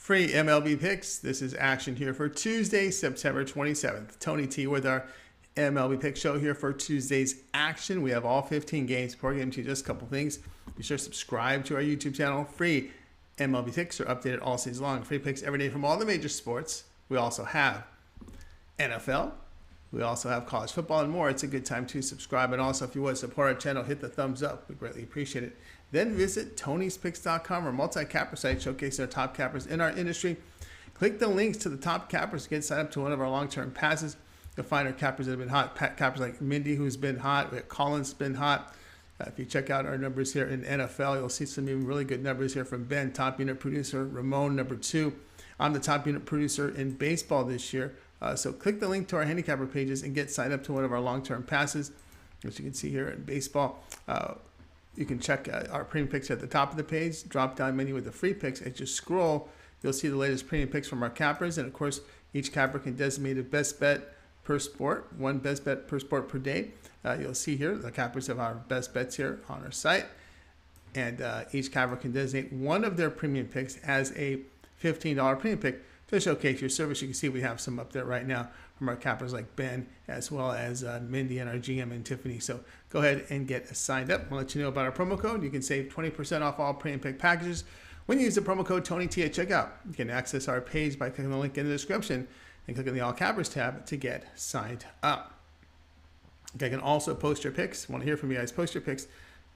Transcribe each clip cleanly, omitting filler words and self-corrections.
Free MLB picks. This is action here for Tuesday, September 27th. Tony T with our MLB pick show here for Tuesday's action. We have all 15 games. Before getting to just a couple things, be sure to subscribe to our YouTube channel. Free MLB picks are updated all season long. Free picks every day from all the major sports. We also have NFL. We also have college football and more. It's a good time to subscribe. And also, if you would support our channel, hit the thumbs up. We greatly appreciate it. Then visit Tony'sPicks.com, our multi-capper site showcasing our top cappers in our industry. Click the links to the top cappers to get signed up to one of our long-term passes. You'll find our cappers that have been hot. Cappers like Mindy, who's been hot. We have Collins, been hot. If you check out our numbers here in NFL, you'll see some even really good numbers here from Ben, top unit producer. Ramon, number 2. I'm the top unit producer in baseball this year. So click the link to our handicapper pages and get signed up to one of our long-term passes. As you can see here in baseball, you can check our premium picks at the top of the page. Drop down menu with the free picks. As you scroll, you'll see the latest premium picks from our cappers. And of course, each capper can designate a best bet per sport, one best bet per sport per day. You'll see here the cappers have our best bets here on our site. And each capper can designate one of their premium picks as a $15 premium pick to showcase your service. You can see we have some up there right now from our cappers like Ben, as well as Mindy and our GM and Tiffany. So go ahead and get signed up. We'll let you know about our promo code. You can save 20% off all premium pick packages when you use the promo code TonyT at checkout. You can access our page by clicking the link in the description and click on the All Cappers tab to get signed up. You can also post your picks. Want to hear from you guys? Post your picks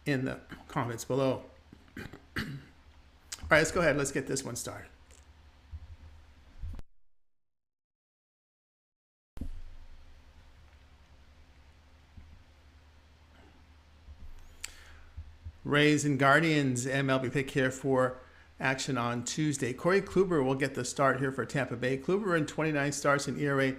in the comments below. All right, let's go ahead. Let's get this one started. Rays and Guardians MLB pick here for action on Tuesday. Corey Kluber will get the start here for Tampa Bay. Kluber in 29 starts in ERA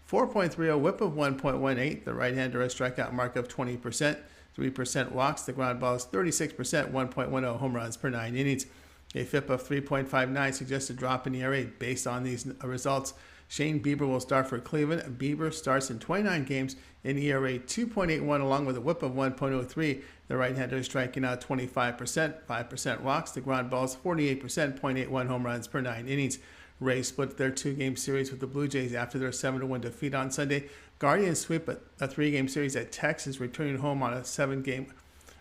4.30, whip of 1.18. The right-hander a strikeout mark of 20%, 3% walks. The ground balls 36%, 1.10 home runs per 9 innings. A FIP of 3.59 suggests a drop in ERA based on these results. Shane Bieber will start for Cleveland. Bieber starts in 29 games in ERA 2.81 along with a whip of 1.03. The right-hander is striking out 25%, 5% walks. The ground balls 48%, 0.81 home runs per 9 innings. Rays split their 2-game series with the Blue Jays after their 7-1 defeat on Sunday. Guardians sweep a 3-game series at Texas, returning home on a 7-game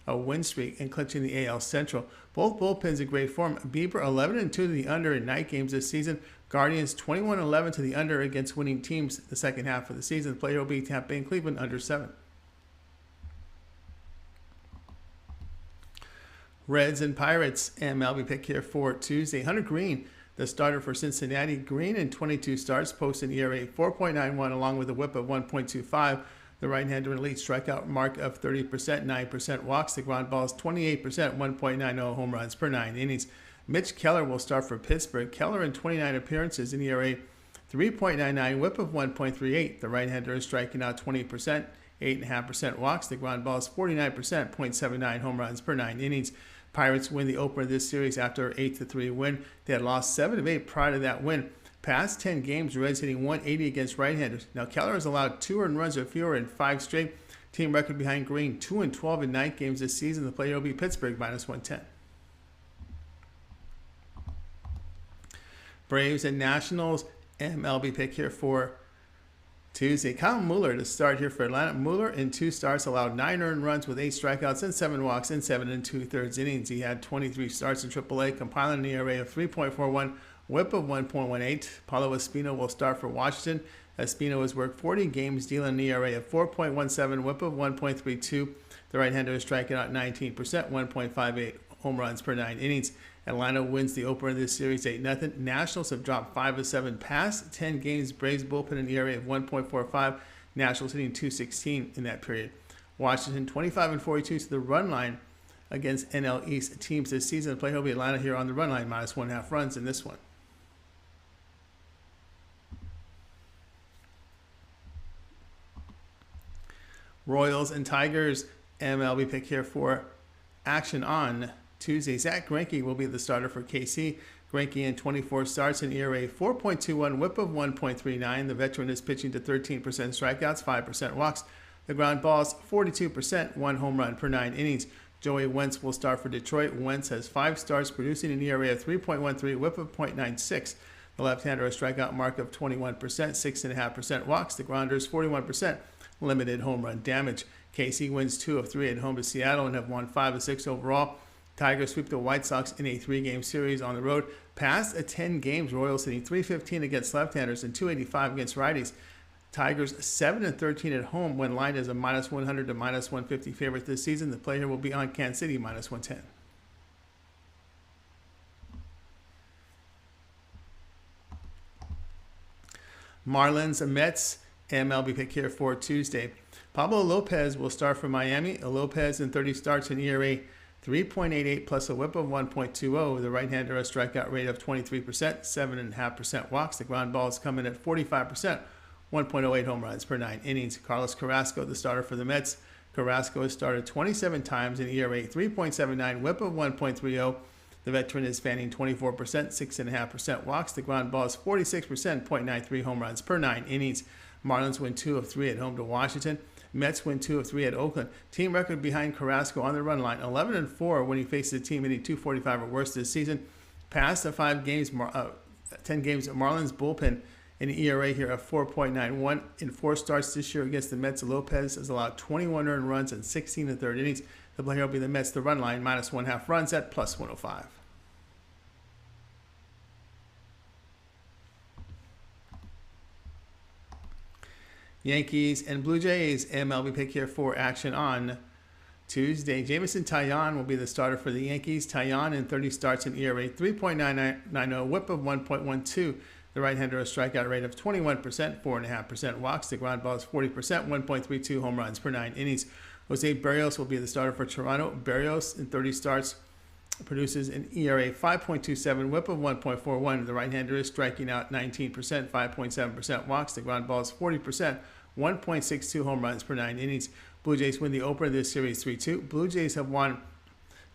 win streak and clinching the AL Central. Both bullpens in great form. Bieber 11-2 to the under in night games this season. Guardians 21-11 to the under against winning teams the second half of the season. The player will be Tampa Bay and Cleveland under 7. Reds and Pirates MLB pick here for Tuesday. Hunter Green, the starter for Cincinnati. Green in 22 starts, posts an ERA 4.91 along with a whip of 1.25. The right-hander elite strikeout mark of 30%, 9% walks. The ground balls 28%, 1.90 home runs per 9 innings. Mitch Keller will start for Pittsburgh. Keller in 29 appearances in ERA 3.99, whip of 1.38. The right-hander is striking out 20%, 8.5% walks. The ground balls 49%, 0.79 home runs per 9 innings. Pirates win the opener of this series after an 8-3 win. They had lost 7 of 8 prior to that win. Past 10 games, Reds hitting 180 against right-handers. Now, Keller has allowed 2 earned runs or fewer in 5 straight. Team record behind Green, 2-12 in night games this season. The player will be Pittsburgh, -110. Braves and Nationals MLB pick here for Tuesday. Kyle Mueller to start here for Atlanta. Mueller in 2 starts allowed 9 earned runs with 8 strikeouts and 7 walks in 7 2/3 innings. He had 23 starts in AAA, compiling an ERA of 3.41, whip of 1.18. Paulo Espino will start for Washington. Espino has worked 40 games, dealing an ERA of 4.17, whip of 1.32. The right-hander is striking out 19%, 1.58 home runs per 9 innings. Atlanta wins the opener of this series 8-0. Nationals have dropped 5 of 7 past 10 games. Braves bullpen an ERA of 1.45. Nationals hitting 216 in that period. Washington 25-42 to the run line against NL East teams this season. The player will be Atlanta here on the run line, -1.5 runs in this one. Royals and Tigers MLB pick here for action on Tuesday. Zach Greinke will be the starter for KC. Greinke in 24 starts in ERA 4.21, whip of 1.39. The veteran is pitching to 13% strikeouts, 5% walks. The ground balls 42%, 1 home run per 9 innings. Joey Wentz will start for Detroit. Wentz has 5 starts, producing an ERA of 3.13, whip of .96. The left-hander a strikeout mark of 21%, 6.5% walks. The grounders 41%, limited home run damage. KC wins 2 of 3 at home to Seattle and have won 5 of 6 overall. Tigers sweep the White Sox in a 3-game series on the road. Past 10 games, Royals hitting .315 against left-handers and .285 against righties. Tigers 7-13 at home when lined as a -100 to -150 favorite this season. The play here will be on Kansas City -110. Marlins and Mets, MLB pick here for Tuesday. Pablo Lopez will start for Miami. Lopez in 30 starts in ERA 3.88 plus a whip of 1.20. The right-hander a strikeout rate of 23%, 7.5% walks. The ground balls come in at 45%, 1.08 home runs per 9 innings. Carlos Carrasco, the starter for the Mets. Carrasco has started 27 times in ERA 3.79, whip of 1.30. The veteran is fanning 24%, 6.5% walks. The ground ball is 46%, 0.93 home runs per 9 innings. Marlins win 2 of 3 at home to Washington. Mets win 2 of 3 at Oakland. Team record behind Carrasco on the run line, 11-4 when he faces a team hitting .245 or worse this season. Past the 10 games, Marlins bullpen an ERA here of 4.91. In 4 starts this year against the Mets, Lopez has allowed 21 earned runs in 16 1/3 innings. The play here will be the Mets, the run line, -1/2 runs at +105. Yankees and Blue Jays, MLB pick here for action on Tuesday. Jameson Taillon will be the starter for the Yankees. Taillon in 30 starts in ERA 3.990, whip of 1.12. The right-hander a strikeout rate of 21%, 4.5% walks. The ground ball is 40%, 1.32 home runs per 9 innings. Jose Berrios will be the starter for Toronto. Berrios in 30 starts produces an ERA 5.27, whip of 1.41. The right-hander is striking out 19%, 5.7% walks. The ground ball is 40%, 1.62 home runs per 9 innings. Blue Jays win the opener of this series 3-2. Blue Jays have won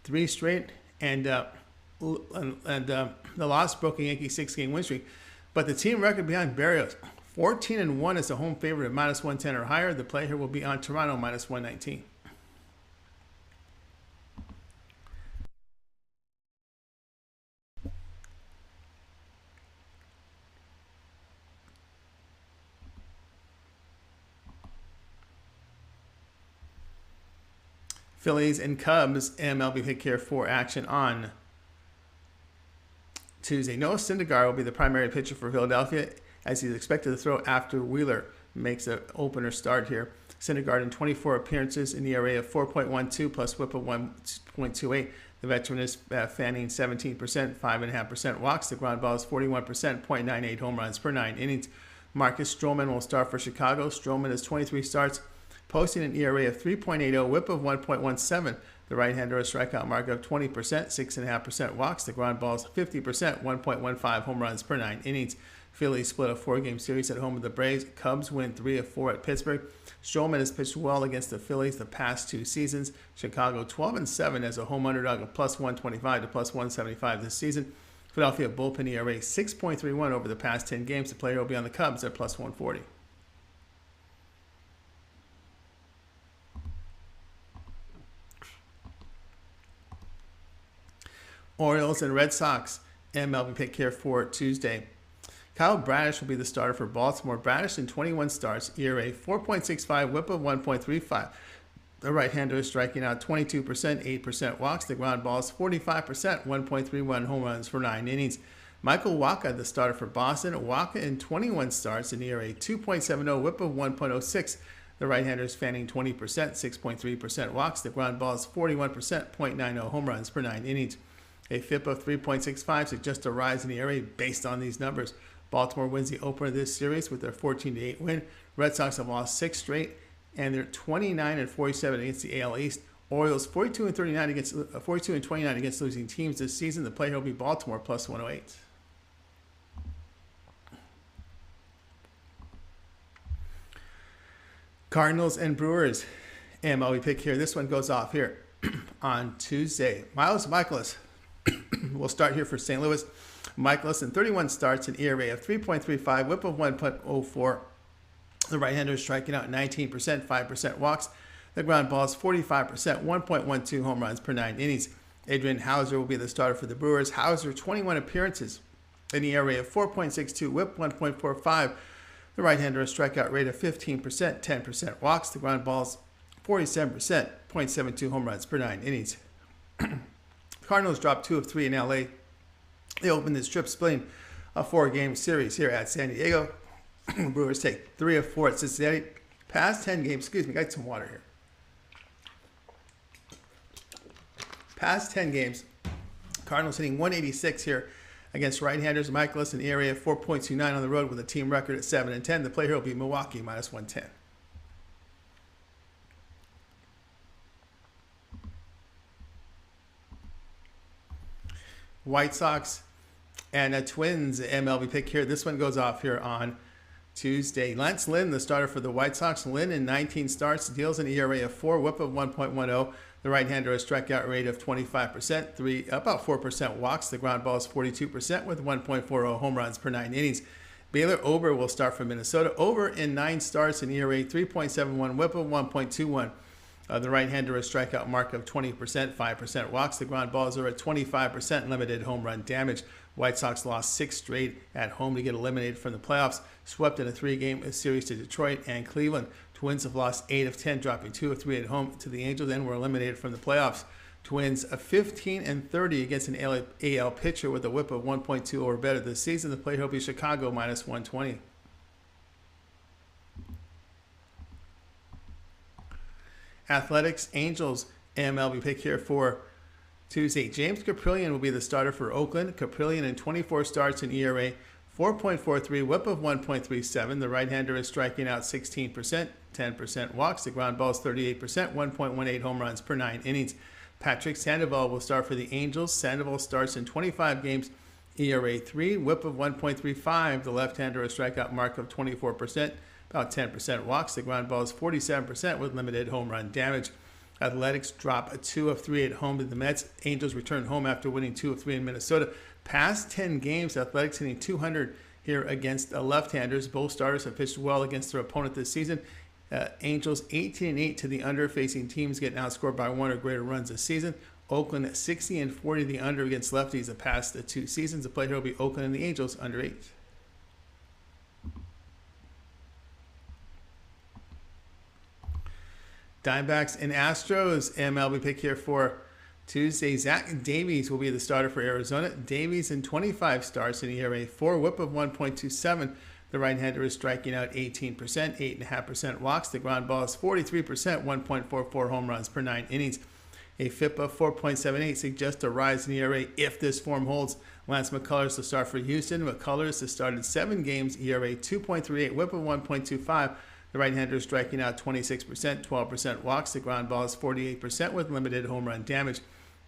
3 straight, and the loss broke a Yankee 6-game win streak. But the team record behind Berrios, 14-1 is the home favorite at -110 or higher. The play here will be on Toronto -119. Phillies and Cubs, MLB pick here for action on Tuesday. Noah Syndergaard will be the primary pitcher for Philadelphia, as he's expected to throw after Wheeler makes an opener start here. Syndergaard in 24 appearances in the ERA of 4.12 plus whip of 1.28. The veteran is fanning 17%, 5.5% walks. The ground ball is 41%, 0.98 home runs per 9 innings. Marcus Stroman will start for Chicago. Stroman has 23 starts, posting an ERA of 3.80, whip of 1.17. The right-hander a strikeout mark of 20%, 6.5% walks. The ground ball is 50%, 1.15 home runs per 9 innings. Phillies split a 4-game series at home with the Braves. Cubs win 3 of 4 at Pittsburgh. Stroman has pitched well against the Phillies the past 2 seasons. Chicago 12-7 as a home underdog of +125 to +175 this season. Philadelphia bullpen ERA 6.31 over the past 10 games. The player will be on the Cubs at +140. Orioles and Red Sox, MLB pick here for Tuesday. Kyle Bradish will be the starter for Baltimore. Bradish in 21 starts, ERA 4.65, whip of 1.35. The right-hander is striking out 22%, 8% walks. The ground ball is 45%, 1.31 home runs for 9 innings. Michael Wacha, the starter for Boston. Wacha in 21 starts, in ERA 2.70, whip of 1.06. The right-hander is fanning 20%, 6.3% walks. The ground ball is 41%, 0.90 home runs per 9 innings. A FIP of 3.65 suggests a rise in the ERA based on these numbers. Baltimore wins the opener of this series with their 14-8 win. Red Sox have lost 6 straight, and they're 29-47 against the AL East. Orioles 42-29 against losing teams this season. The play here will be Baltimore +108. Cardinals and Brewers, MLB pick here. This one goes off here on Tuesday. Miles Mikolas will start here for St. Louis. Mikolas in 31 starts, an ERA of 3.35, whip of 1.04. The right-hander is striking out 19%, 5% walks. The ground ball is 45%, 1.12 home runs per 9 innings. Adrian Hauser will be the starter for the Brewers. Hauser, 21 appearances, an ERA of 4.62, whip 1.45. The right-hander, a strikeout rate of 15%, 10% walks. The ground balls 47%, 0.72 home runs per 9 innings. Cardinals dropped 2 of 3 in LA. They opened this trip splitting a 4-game series here at San Diego. Brewers take 3 of 4 at Cincinnati. Past 10 games, got some water here. Past 10 games, Cardinals hitting 186 here against right-handers. Michaelis, an ERA of 4.29 on the road with a team record at 7-10. The play here will be Milwaukee minus 110. White Sox and Twins MLB pick here. This one goes off here on Tuesday. Lance Lynn, the starter for the White Sox. Lynn in 19 starts, deals an ERA of 4, whip of 1.10. The right-hander, a strikeout rate of 25%, about 4% walks. The ground ball is 42% with 1.40 home runs per 9 innings. Baylor Ober will start for Minnesota. Ober in 9 starts, an ERA 3.71, whip of 1.21. The right-hander, a strikeout mark of 20%, 5% walks. The ground balls are at 25%, limited home run damage. White Sox lost 6 straight at home to get eliminated from the playoffs, swept in a 3-game series to Detroit and Cleveland. Twins have lost 8 of 10, dropping 2 of 3 at home to the Angels, and were eliminated from the playoffs. Twins a 15-30 against an AL pitcher with a whip of 1.2 or better this season. The play will be Chicago minus 120. Athletics, Angels, MLB pick here for Tuesday. James Caprillion will be the starter for Oakland. Caprillion in 24 starts, an ERA 4.43, whip of 1.37. The right-hander is striking out 16%, 10% walks. The ground ball is 38%, 1.18 home runs per 9 innings. Patrick Sandoval will start for the Angels. Sandoval starts in 25 games, ERA 3, whip of 1.35. The left-hander, a strikeout mark of 24%, about 10% walks. The ground ball is 47% with limited home run damage. Athletics drop a 2 of 3 at home to the Mets. Angels return home after winning 2 of 3 in Minnesota. Past 10 games, Athletics hitting 200 here against left-handers. Both starters have pitched well against their opponent this season. Angels 18-8 to the under, facing teams getting outscored by 1 or greater runs this season. Oakland 60-40 the under against lefties the past 2 seasons. The play here will be Oakland and the Angels under 8. Diamondbacks and Astros MLB pick here for Tuesday. Zach Davies will be the starter for Arizona. Davies in 25 starts, an ERA 4, whip of 1.27. The right-hander is striking out 18%, 8.5% walks. The ground ball is 43%, 1.44 home runs per 9 innings. A FIP of 4.78 suggests a rise in ERA if this form holds. Lance McCullers to start for Houston. McCullers has started 7 games, ERA 2.38, whip of 1.25. The right-hander is striking out 26%, 12% walks. The ground ball is 48% with limited home run damage.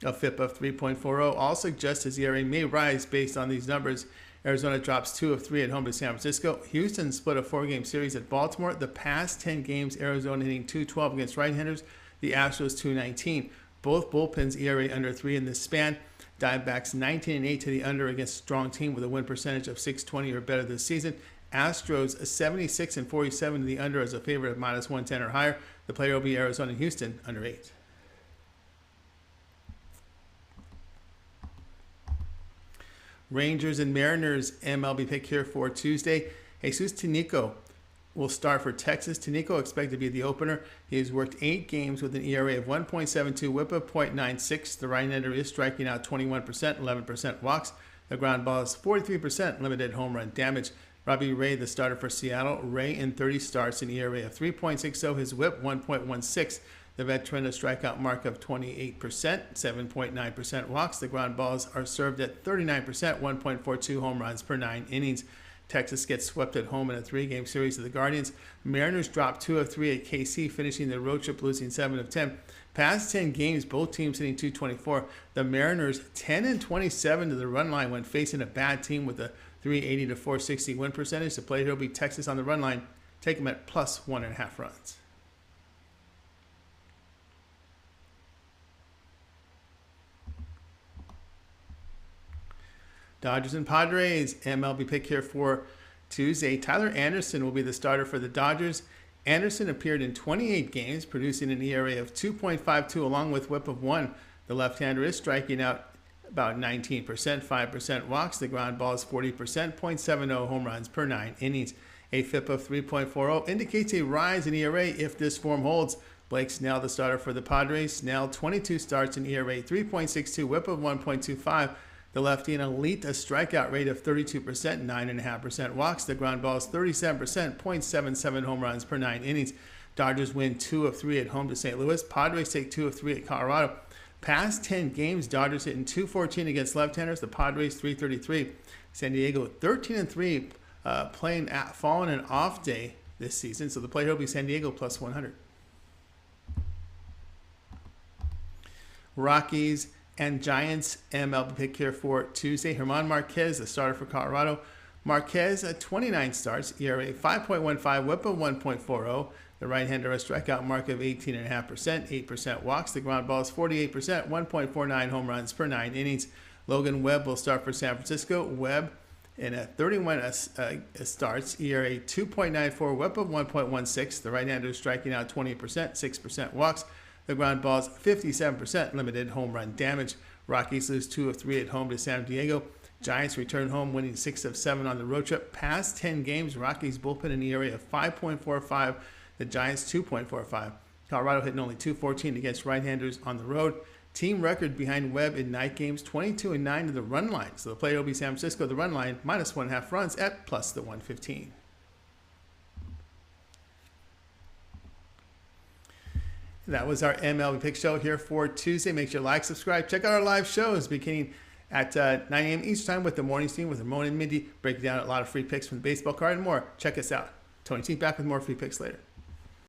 A FIP of 3.40 all suggests his ERA may rise based on these numbers. Arizona drops 2 of 3 at home to San Francisco. Houston split a 4-game series at Baltimore. The past 10 games, Arizona hitting 212 against right-handers. The Astros 219. Both bullpens ERA under 3 in this span. Diamondbacks 19-8 to the under against a strong team with a win percentage of .620 or better this season. Astros 76-47 to the under as a favorite of minus 110 or higher. The player will be Arizona and Houston under 8. Rangers and Mariners MLB pick here for Tuesday. Jesus Tinico will start for Texas. Tinico expected to be the opener. He has worked 8 games with an ERA of 1.72, whip of 0.96. The right-hander is striking out 21%, 11% walks. The ground ball is 43%, limited home run damage. Robbie Ray, the starter for Seattle. Ray in 30 starts, an ERA of 3.60. His whip 1.16. The veteran, a strikeout mark of 28%, 7.9% walks. The ground balls are served at 39%, 1.42 home runs per 9 innings. Texas gets swept at home in a 3-game series of the Guardians. Mariners dropped 2 of 3 at KC, finishing their road trip losing 7 of 10. Past 10 games, both teams hitting 224. The Mariners 10-27 to the run line when facing a bad team with a 380 to 460 win percentage. The play here will be Texas on the run line. Take them at plus 1.5 runs. Dodgers and Padres MLB pick here for Tuesday. Tyler Anderson will be the starter for the Dodgers. Anderson appeared in 28 games, producing an ERA of 2.52 along with whip of 1. The left-hander is striking out about 19%, 5% walks. The ground ball is 40%, .70 home runs per 9 innings. A FIP of 3.40 indicates a rise in ERA if this form holds. Blake Snell, the starter for the Padres. Snell, 22 starts in ERA 3.62, whip of 1.25. The lefty, an elite, a strikeout rate of 32%, 9.5% walks. The ground ball is 37%, .77 home runs per 9 innings. Dodgers win 2 of 3 at home to St. Louis. Padres take 2 of 3 at Colorado. Past 10 games, Dodgers hitting .214 against left-handers. The Padres .333. San Diego 13-3, following an off day this season. So the play here will be San Diego plus 100. Rockies and Giants MLB pick here for Tuesday. German Marquez, the starter for Colorado. Marquez, 29 starts, ERA 5.15, whip of 1.40. The right-hander, a strikeout mark of 18.5%, 8% walks. The ground ball is 48%, 1.49 home runs per 9 innings. Logan Webb will start for San Francisco. Webb in a 31 starts, ERA 2.94, whip of 1.16. The right-hander is striking out 20%, 6% walks. The ground ball is 57%, limited home run damage. Rockies lose 2 of 3 at home to San Diego. Giants return home, winning 6 of 7 on the road trip. Past 10 games, Rockies bullpen an ERA of 5.45. The Giants 2.45. Colorado hitting only .214 against right-handers on the road. Team record behind Webb in night games, 22-9 to the run line. So the play will be San Francisco, the run line, minus 1.5 runs at plus the 115. That was our MLB Pick Show here for Tuesday. Make sure you like, subscribe, check out our live shows beginning at 9 a.m. each time with the morning team with Ramon and Mindy, breaking down a lot of free picks from the baseball card and more. Check us out. Tony T back with more free picks later.